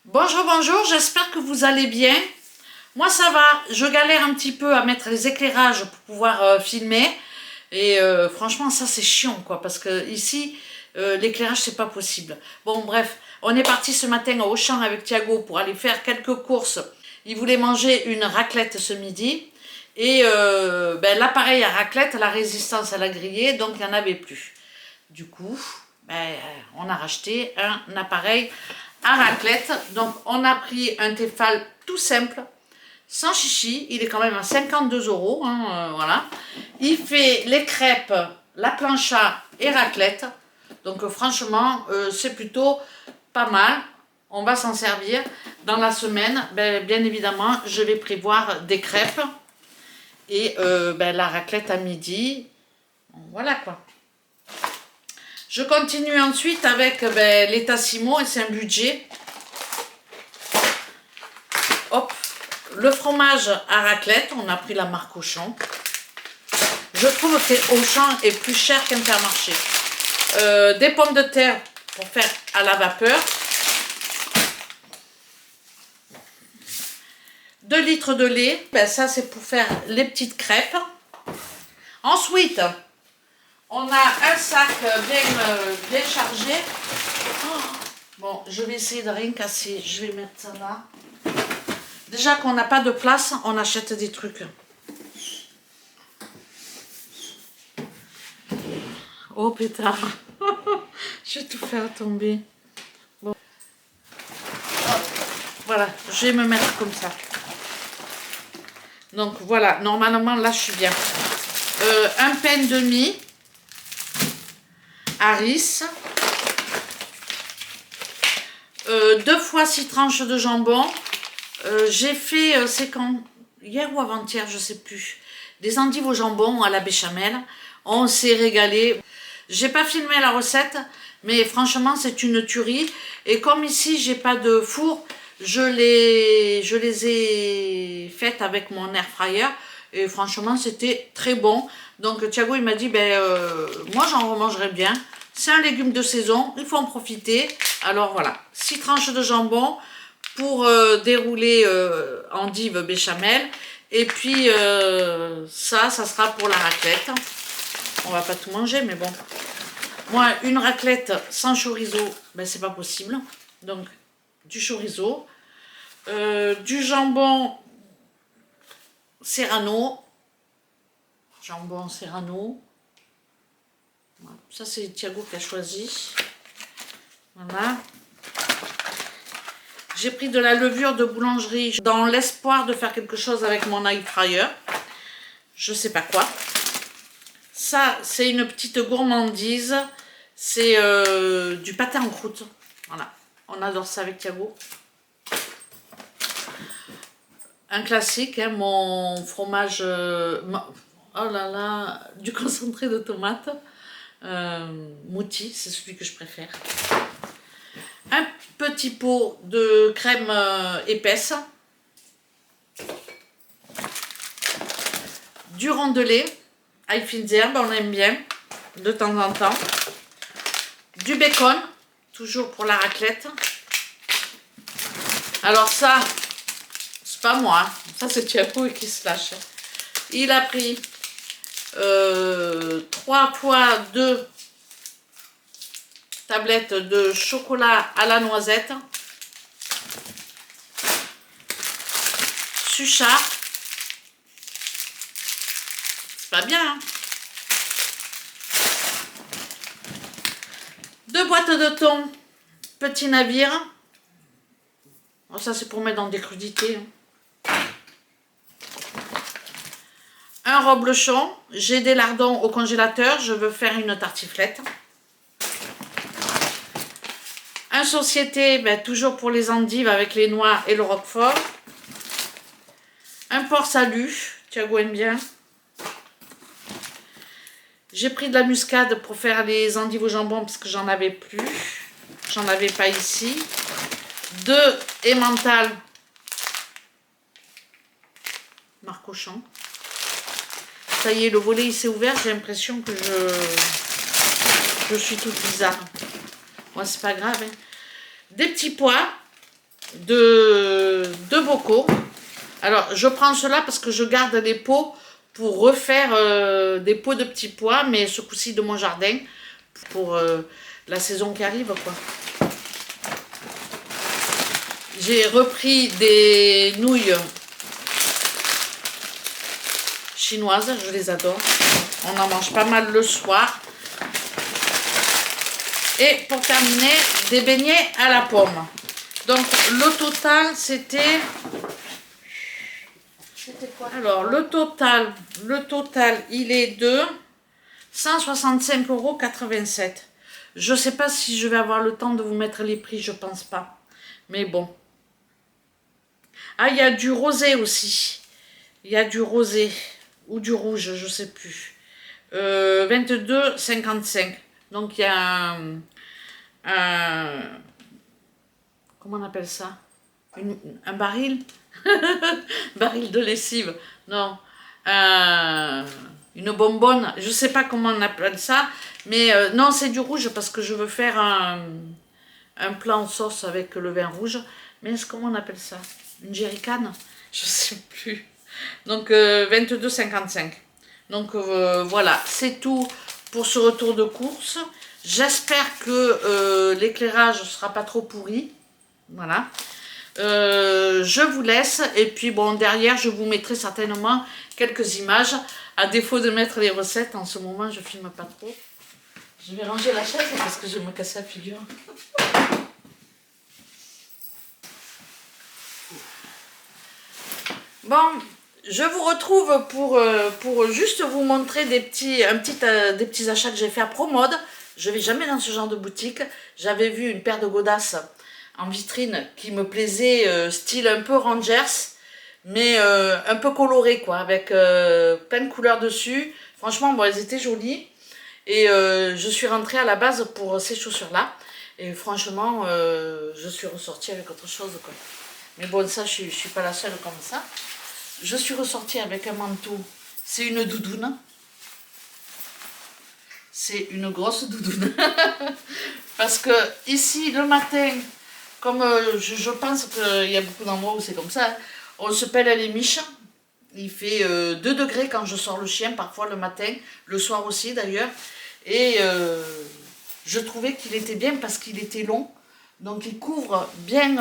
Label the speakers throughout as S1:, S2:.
S1: Bonjour, bonjour, j'espère que vous allez bien. Moi ça va, je galère un petit peu à mettre les éclairages pour pouvoir filmer. Et franchement ça c'est chiant quoi, parce que ici l'éclairage c'est pas possible. Bon bref, on est parti ce matin au Auchan avec Thiago pour aller faire quelques courses. Il voulait manger une raclette ce midi. Et l'appareil à raclette, la résistance à la griller, donc il n'y en avait plus. Du coup, on a racheté un appareil à raclette. Donc on a pris un Tefal tout simple, sans chichi. Il est quand même à 52 €. Voilà. Il fait les crêpes, la plancha et raclette. Donc franchement, c'est plutôt pas mal. On va s'en servir dans la semaine. Bien évidemment, je vais prévoir des crêpes et la raclette à midi. Voilà quoi. Je continue ensuite avec les Tassimo et c'est un budget. Hop, le fromage à raclette, on a pris la marque Auchan. Je trouve que Auchan est plus cher qu'Intermarché. Des pommes de terre pour faire à la vapeur. 2 litres de lait, ça c'est pour faire les petites crêpes. Ensuite, on a un sac bien chargé. Oh, bon, je vais essayer de rien casser. Je vais mettre ça là. Déjà qu'on n'a pas de place, on achète des trucs. Oh pétard. Je vais tout faire tomber. Bon. Voilà, je vais me mettre comme ça. Donc voilà, normalement là je suis bien. Un pain demi. Harris. 2 fois 6 tranches de jambon. J'ai fait, c'est quand? Hier ou avant-hier, je sais plus. Des endives au jambon à la béchamel. On s'est régalé. J'ai pas filmé la recette, mais franchement c'est une tuerie. Et comme ici j'ai pas de four, je les ai faites avec mon air fryer. Et franchement c'était très bon. Donc Thiago il m'a dit moi j'en remangerai bien. C'est un légume de saison, il faut en profiter. Alors voilà, 6 tranches de jambon pour dérouler endive béchamel. Et puis ça sera pour la raclette. On va pas tout manger, mais bon. Moi, une raclette sans chorizo, c'est pas possible. Donc, du chorizo. Du jambon serrano. Jambon serrano. Voilà. Ça, c'est Thiago qui a choisi. Voilà. J'ai pris de la levure de boulangerie dans l'espoir de faire quelque chose avec mon air fryer. Je sais pas quoi. Ça, c'est une petite gourmandise. C'est du pâté en croûte. Voilà. On adore ça avec Thiago. Un classique, hein, mon fromage... oh là là, du concentré de tomate. Mouti, c'est celui que je préfère. Un petit pot de crème épaisse. Du rondelet. Avec fines herbes, on aime bien. De temps en temps. Du bacon. Toujours pour la raclette. Alors ça, c'est pas moi. Ça c'est Thiago qui se lâche. Il a pris 3 fois 2 tablettes de chocolat à la noisette. Suchard. C'est pas bien, hein? 2 boîtes de thon, petit navire. Oh, ça c'est pour mettre dans des crudités. Un reblochon. J'ai des lardons au congélateur. Je veux faire une tartiflette. Un société, toujours pour les endives avec les noix et le roquefort. Un porc salut. Thiago aime bien. J'ai pris de la muscade pour faire les endives au jambon parce que j'en avais plus. J'en avais pas ici. 2 emmental marque Auchan. Ça y est, le volet il s'est ouvert. J'ai l'impression que je suis toute bizarre. Moi, c'est pas grave. Hein. Des petits pois. de bocaux. Alors, je prends cela parce que je garde les pots pour refaire des pots de petits pois, mais ce coup-ci de mon jardin, pour la saison qui arrive, quoi. J'ai repris des nouilles chinoises, je les adore. On en mange pas mal le soir. Et pour terminer, des beignets à la pomme. Donc, le total, c'était... Alors, le total, il est de 165,87 €. Je ne sais pas si je vais avoir le temps de vous mettre les prix, je pense pas. Mais bon. Ah, il y a du rosé aussi. Il y a du rosé ou du rouge, je ne sais plus. 22,55 €. Donc, il y a comment on appelle ça? Un baril? Baril de lessive. Non. Une bonbonne. Je ne sais pas comment on appelle ça. Mais non, c'est du rouge parce que je veux faire un plat en sauce avec le vin rouge. Mais comment on appelle ça? Une jerrycan? Je ne sais plus. Donc 22,55 €. Donc voilà, c'est tout pour ce retour de course. J'espère que l'éclairage ne sera pas trop pourri. Voilà. Je vous laisse. Et puis bon, derrière, je vous mettrai certainement quelques images. À défaut de mettre les recettes, en ce moment, je filme pas trop. Je vais ranger la chaise parce que je vais me casser la figure. Bon, je vous retrouve pour juste vous montrer des petits achats que j'ai fait à ProMode. Je vais jamais dans ce genre de boutique. J'avais vu une paire de godasses en vitrine qui me plaisait, style un peu Rangers, mais un peu coloré, quoi, avec plein de couleurs dessus. Franchement, bon, elles étaient jolies. Et je suis rentrée à la base pour ces chaussures-là. Et franchement, je suis ressortie avec autre chose, quoi. Mais bon, ça, je suis pas la seule comme ça. Je suis ressortie avec un manteau. C'est une doudoune. C'est une grosse doudoune. Parce que ici, le matin, comme je pense qu'il y a beaucoup d'endroits où c'est comme ça, hein, on se pèle les miches. Il fait 2 degrés quand je sors le chien, parfois le matin, le soir aussi d'ailleurs. Et je trouvais qu'il était bien parce qu'il était long. Donc il couvre bien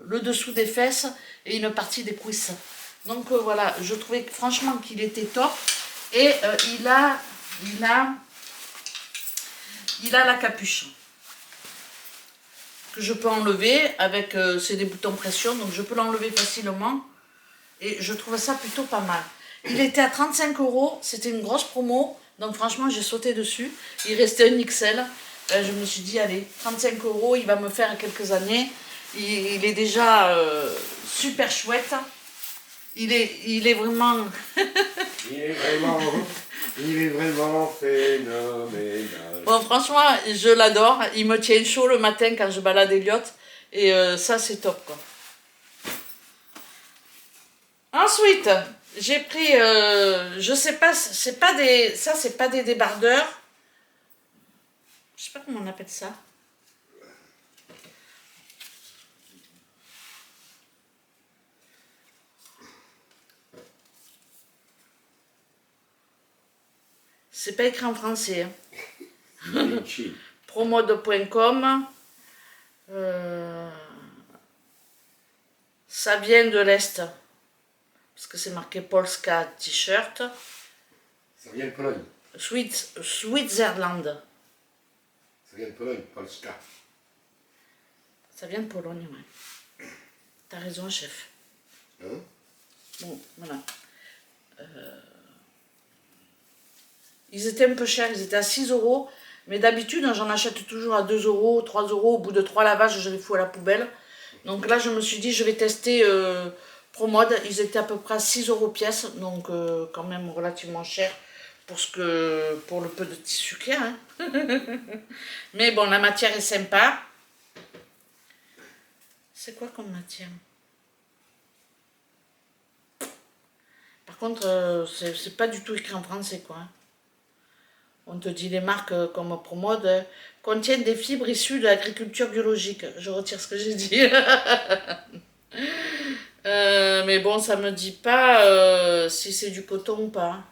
S1: le dessous des fesses et une partie des cuisses. Donc voilà, je trouvais franchement qu'il était top. Et il a la capuche que je peux enlever avec c'est des boutons pression, donc je peux l'enlever facilement. Et je trouve ça plutôt pas mal. Il était à 35 €, c'était une grosse promo. Donc franchement, j'ai sauté dessus. Il restait un XL. Je me suis dit, allez, 35 €, il va me faire quelques années. Il est déjà super chouette. Il est vraiment...
S2: il est vraiment phénoménal.
S1: Bon, franchement, je l'adore. Il me tient chaud le matin quand je balade Elliot. Et ça, c'est top, quoi. Ensuite, j'ai pris, je sais pas, c'est pas des débardeurs. Je sais pas comment on appelle ça. C'est pas écrit en français. Hein. Promode.com. Ça vient de l'Est. Parce que c'est marqué Polska T-shirt.
S2: Ça vient de Pologne.
S1: Switzerland.
S2: Ça vient de Pologne, Polska.
S1: Ça vient de Pologne, ouais. T'as raison, chef.
S2: Hein?
S1: Bon, voilà. Ils étaient un peu chers, ils étaient à 6 €. Mais d'habitude, j'en achète toujours à 2 €, 3 €. Au bout de 3 lavages, je les fous à la poubelle. Donc là, je me suis dit, je vais tester ProMode. Ils étaient à peu près à 6 € pièce. Donc quand même relativement cher pour le peu de tissu qu'il y a. Hein. Mais bon, la matière est sympa. C'est quoi comme matière? Par contre, c'est pas du tout écrit en français, quoi. On te dit les marques comme Promode contiennent des fibres issues de l'agriculture biologique. Je retire ce que j'ai dit. Mais bon, ça me dit pas si c'est du coton ou pas.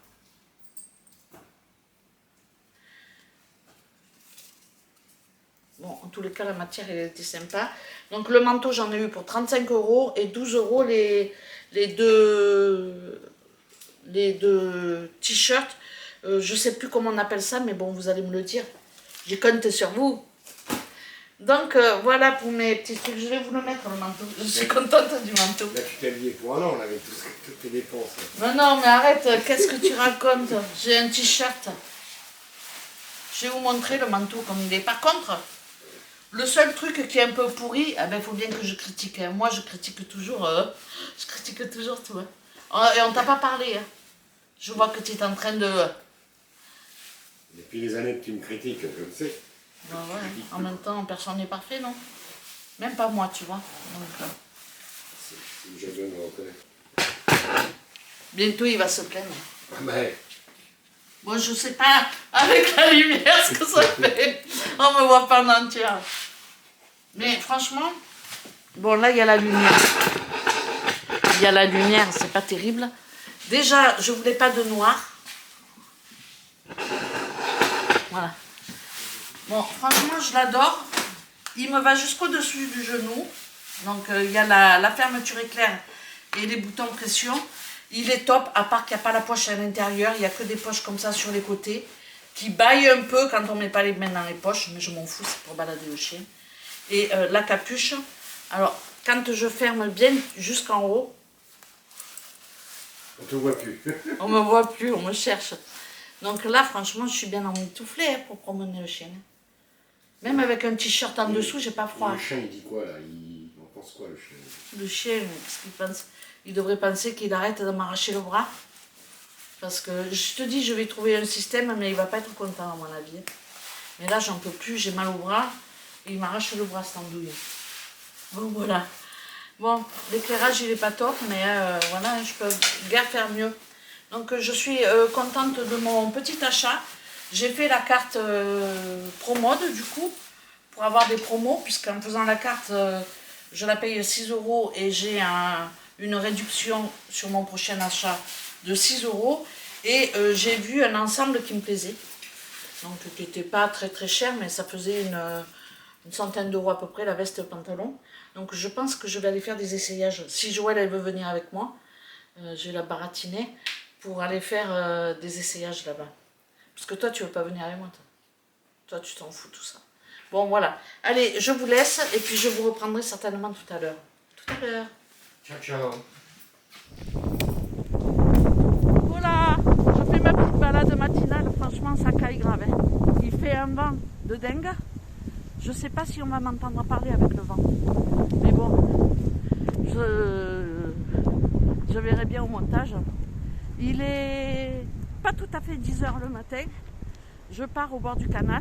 S1: Bon, en tous les cas, la matière, elle était sympa. Donc, le manteau, j'en ai eu pour 35 € et 12 € les deux t-shirts. Je sais plus comment on appelle ça, mais bon, vous allez me le dire. J'ai compté sur vous. Donc, voilà pour mes petits trucs. Je vais vous le mettre, le manteau. Je suis contente du manteau.
S2: Là, tu t'es habillé pour un an, là, avec toutes tes dépenses.
S1: Non, non, mais arrête. Qu'est-ce que tu racontes? J'ai un t-shirt. Je vais vous montrer le manteau comme il est. Par contre, le seul truc qui est un peu pourri, il faut bien que je critique. Hein. Moi, je critique toujours tout. Hein. Et on t'a pas parlé. Hein. Je vois que tu es en train de...
S2: Depuis les années que tu me critiques, je le sais.
S1: Ben ouais, en même temps, personne n'est parfait, non? Même pas moi, tu vois. Donc,
S2: C'est déjà bien de le reconnaître.
S1: bientôt, il va se plaindre.
S2: Mais...
S1: Bon, je sais pas, avec la lumière, ce que ça fait. On me voit pas en entière. Mais franchement, bon, là, il y a la lumière. Il y a la lumière, c'est pas terrible. Déjà, je voulais pas de noir. Voilà. Bon, franchement, je l'adore. Il me va jusqu'au-dessus du genou. Donc, il y a la fermeture éclair et les boutons pression. Il est top, à part qu'il n'y a pas la poche à l'intérieur. Il n'y a que des poches comme ça sur les côtés qui baillent un peu quand on ne met pas les mains dans les poches. Mais je m'en fous, c'est pour balader le chien. Et la capuche. Alors, quand je ferme bien jusqu'en haut,
S2: on te voit plus.
S1: on me voit plus, on me cherche. Donc là, franchement, je suis bien emmitouflée pour promener le chien. Même avec un t-shirt en dessous, j'ai pas froid.
S2: Le chien, il dit quoi, là? Il en pense quoi, le chien?
S1: Le chien, qu'est-ce qu'il pense? Il devrait penser qu'il arrête de m'arracher le bras. Parce que, je te dis, je vais trouver un système, mais il va pas être content, à mon avis. Mais là, j'en peux plus, j'ai mal au bras. Et il m'arrache le bras, cette andouille. Bon, voilà. Bon, l'éclairage, il est pas top, mais voilà, je peux guère faire mieux. Donc, je suis contente de mon petit achat. J'ai fait la carte Promode, du coup, pour avoir des promos, puisqu'en faisant la carte, je la paye 6 € et j'ai une réduction sur mon prochain achat de 6 €. Et j'ai vu un ensemble qui me plaisait. Donc, qui n'était pas très très cher, mais ça faisait une centaine d'euros à peu près, la veste et le pantalon. Donc, je pense que je vais aller faire des essayages. Si Joël, elle veut venir avec moi, je vais la baratiner pour aller faire des essayages là-bas. Parce que toi, tu veux pas venir avec moi, toi, tu t'en fous tout ça. Bon, voilà. Allez, je vous laisse et puis je vous reprendrai certainement tout à l'heure. Tout à l'heure.
S2: Ciao, ciao.
S1: Voilà, je fais ma petite balade matinale. Franchement, ça caille grave. Hein. Il fait un vent de dingue. Je sais pas si on va m'entendre parler avec le vent. Mais bon, je verrai bien au montage. Il est pas tout à fait 10 h le matin. Je pars au bord du canal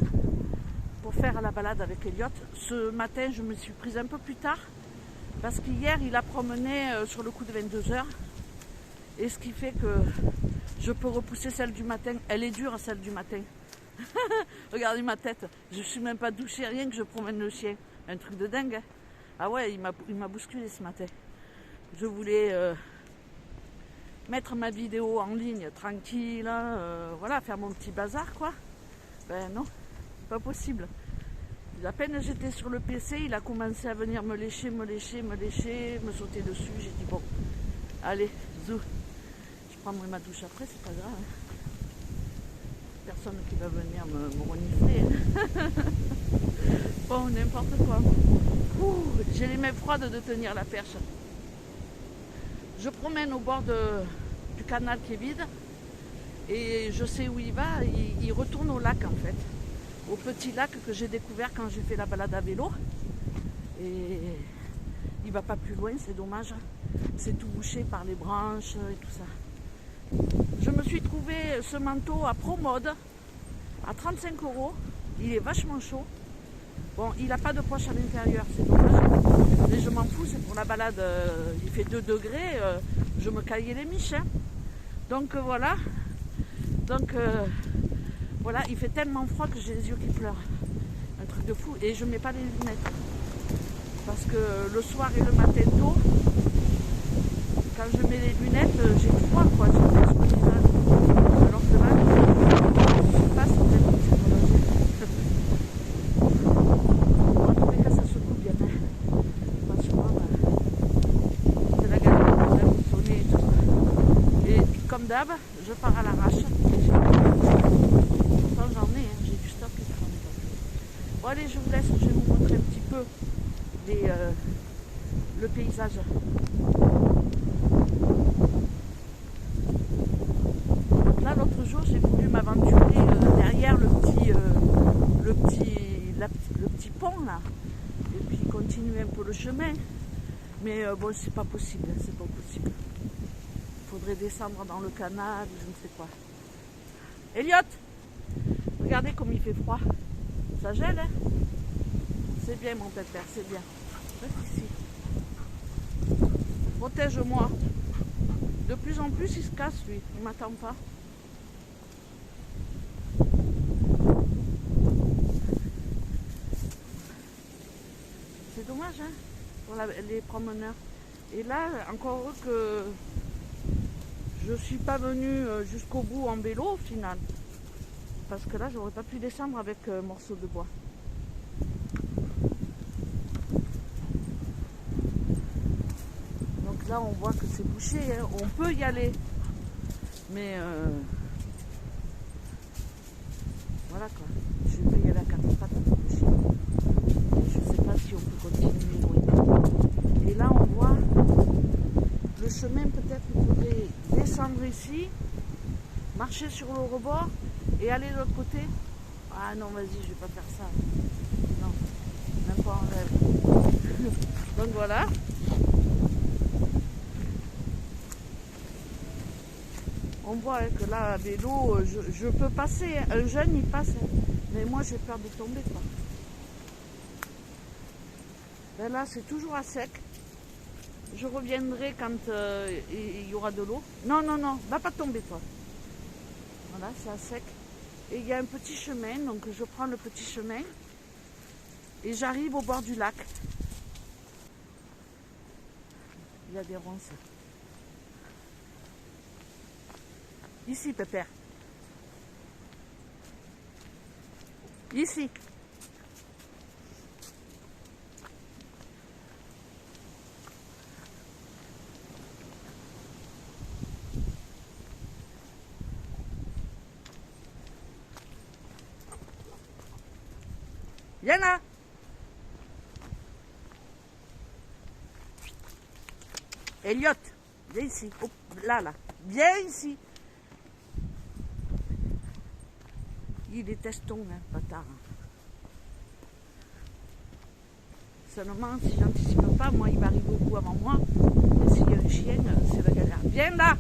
S1: pour faire la balade avec Elliot. Ce matin, je me suis prise un peu plus tard parce qu'hier, il a promené sur le coup de 22 h. Et ce qui fait que je peux repousser celle du matin. Elle est dure, celle du matin. Regardez ma tête. Je ne suis même pas douchée, rien que je promène le chien. Un truc de dingue. Hein. Ah ouais, il m'a bousculé ce matin. Je voulais mettre ma vidéo en ligne tranquille, voilà, faire mon petit bazar quoi. Ben non, pas possible. À peine j'étais sur le PC, il a commencé à venir me lécher, me sauter dessus. J'ai dit bon, allez, zou. Je prendrai ma douche après, c'est pas grave. Hein. Personne qui va venir me renifler. Hein. Bon, n'importe quoi. J'ai les mains froides de tenir la perche. Je promène au bord du canal qui est vide et je sais où il va. Il retourne au lac en fait. Au petit lac que j'ai découvert quand j'ai fait la balade à vélo. Et il va pas plus loin, c'est dommage. C'est tout bouché par les branches et tout ça. Je me suis trouvé ce manteau à Promode à 35 €. Il est vachement chaud. Bon, il n'a pas de poche à l'intérieur, c'est dommage. Mais je m'en fous, c'est pour la balade. Il fait 2 degrés, je me caillais les miches. Hein. Donc voilà. Donc Voilà, il fait tellement froid que j'ai les yeux qui pleurent. Un truc de fou. Et je mets pas les lunettes. Parce que le soir et le matin tôt, quand je mets les lunettes, j'ai froid, quoi. J'ai des yeux qui pleurent. Alors que là, je passe en fait. En tous les cas, ça secoue bien. Franchement, c'est la galère. Là, vous sonnez et tout. Et comme d'hab, je pars à l'arrache. Pourtant, j'en ai, hein. J'ai du stock et tout. Bon, allez, je vous laisse. Je vais vous montrer un petit peu le paysage. Là, l'autre jour, j'ai voulu m'aventurer derrière le petit pont là, et puis continuer un peu le chemin. Mais bon, c'est pas possible, c'est pas possible. Il faudrait descendre dans le canal, je ne sais quoi. Elliot, regardez comme il fait froid. Ça gèle, hein? C'est bien, mon pépère, c'est bien. Reste ici. Protège-moi. De plus en plus, il se casse, lui. Il m'attend pas. C'est dommage, hein, pour les promeneurs. Et là, encore heureux que je suis pas venue jusqu'au bout en vélo, au final. Parce que là, j'aurais pas pu descendre avec un morceau de bois. Donc là, on voit que c'est bouché, hein. On peut y aller. Mais voilà quoi. Je peux y aller à 4 pattes. Je ne sais pas si on peut continuer loin. Et là, on voit le chemin. Peut-être qu'il faudrait descendre ici, marcher sur le rebord et aller de l'autre côté. Ah non, vas-y, je vais pas faire ça. Non, même pas en rêve. Donc voilà. On voit que là, à vélo, je peux passer. Un jeune, il passe. Mais moi, j'ai peur de tomber, quoi. Ben là, c'est toujours à sec. Je reviendrai quand il y aura de l'eau. Non, non, non, va pas tomber, toi. Voilà, c'est à sec. Et il y a un petit chemin, donc je prends le petit chemin. Et j'arrive au bord du lac. Il y a des ronces. Ici, Pépère. Ici. Viens là. Elliot, viens ici. Oh, là, là. Viens ici. Il est teston, hein, bâtard. Seulement, si j'anticipe pas, moi, il va arriver au bout avant moi. Et s'il y a un chien, c'est la galère. Viens là.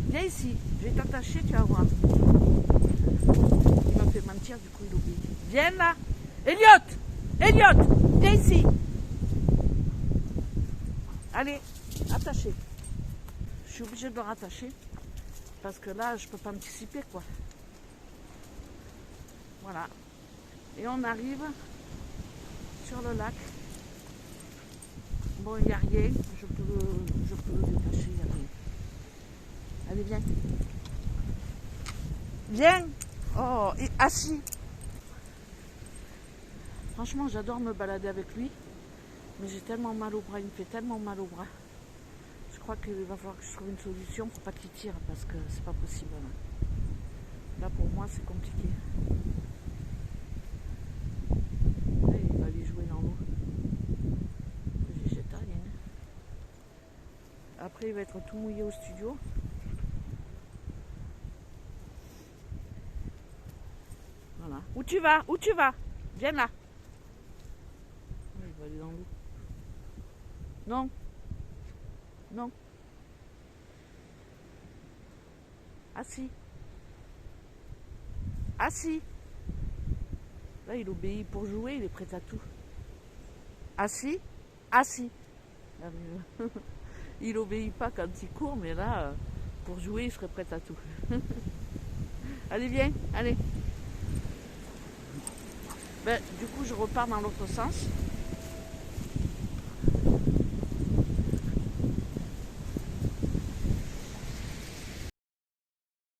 S1: Viens ici. Je vais t'attacher, tu vas voir. Il m'a fait mentir, du coup, il obéit. Viens là. Elliot! Elliot! Viens ici. Allez, attaché. Je suis obligée de le rattacher. Parce que là, je peux pas anticiper, quoi. Voilà. Et on arrive sur le lac. Bon, il n'y a rien. Je peux le détacher, il n'y a rien. Allez, viens. Viens. Oh, et assis. Franchement, j'adore me balader avec lui. Mais j'ai tellement mal au bras. Il me fait tellement mal au bras. Je crois qu'il va falloir que je trouve une solution pour pas qu'il tire. Parce que c'est pas possible. Là, pour moi, c'est compliqué. Il va aller jouer dans l'eau. Végétarien. Après, il va être tout mouillé au studio. Voilà. Où tu vas? Où tu vas? Viens là. Il va aller dans l'eau. Non. Non. Assis. Assis. Là, il obéit pour jouer, il est prêt à tout. Assis. Assis. Il obéit pas quand il court, mais là, pour jouer, il serait prêt à tout. Allez, viens. Allez. Ben, du coup, je repars dans l'autre sens.